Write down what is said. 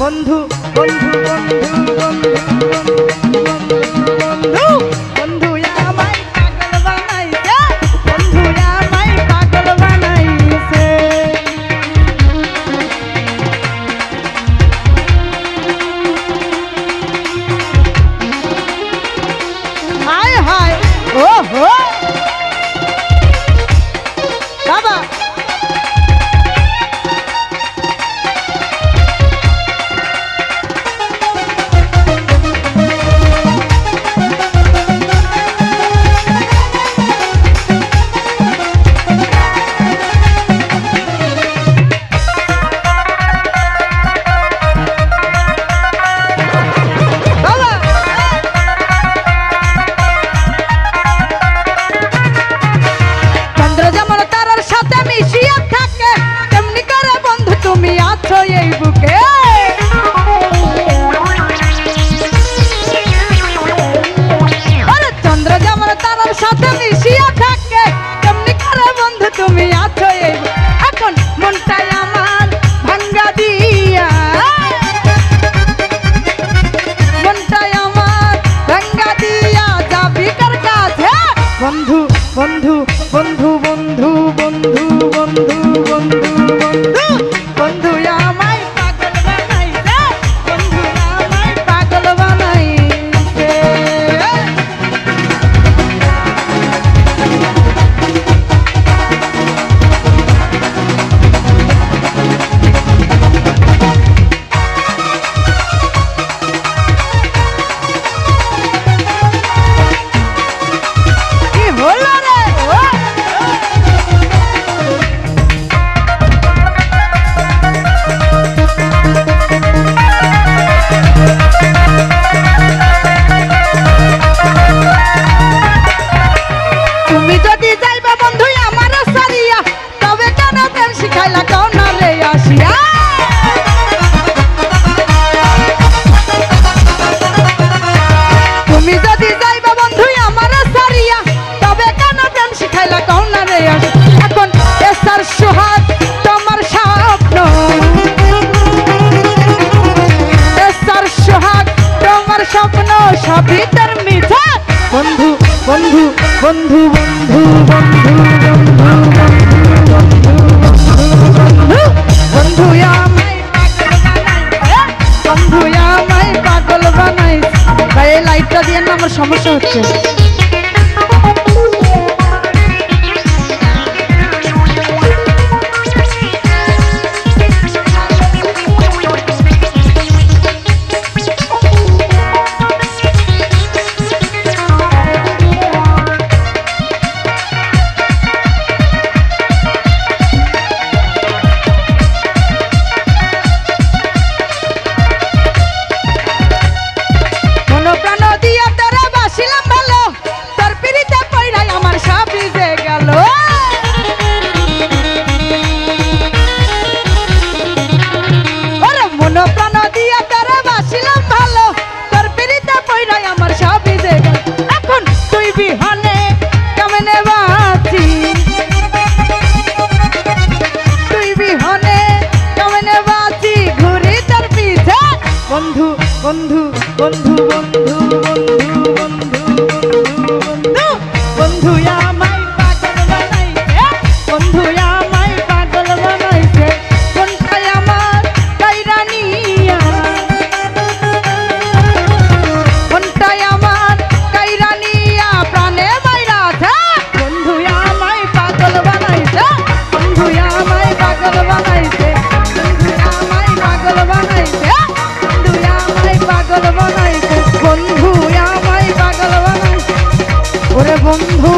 বন্ধু বন্ধু বন্ধু বন্ধু বন্ধু বন্ধু আমায় পাগল বানাইছে বন্ধু আমায় পাগল বানাইছে হায় হায় ও হো বাবা বন্ধু বন্ধু বন্ধু বন্ধু বন্ধু বন্ধু বন্ধু বন্ধু বন্ধু আমায় পাগল বানাইছে বন্ধু আমায় পাগল বানাইছে বন্ধু বন্ধু বন্ধু বন্ধু বন্ধু বন্ধু আমায় বন্ধু আমায় পাগল বানাইছে ভাই এই লাইটটা দিয়ে না আমার সমস্যা হচ্ছে বন্ধু বন্ধু বন্ধু বন্ধু বন্ধু বন্ধু বন্ধু আমায় পাগল বানাইছে বন্ধু আমায় পাগল বানাইছে কোনটা আমার কাইরানিয়া কোনটা আমার কাইরানিয়া প্রাণে মাইরা বন্ধু আমায় পাগল বানাইছে বন্ধু আমায় পাগল বানাইছে বন্ধু আমায় পাগল বানাইছে পাগল বানাইছে বন্ধু আমায় পাগল বানাইছে ওরে বন্ধু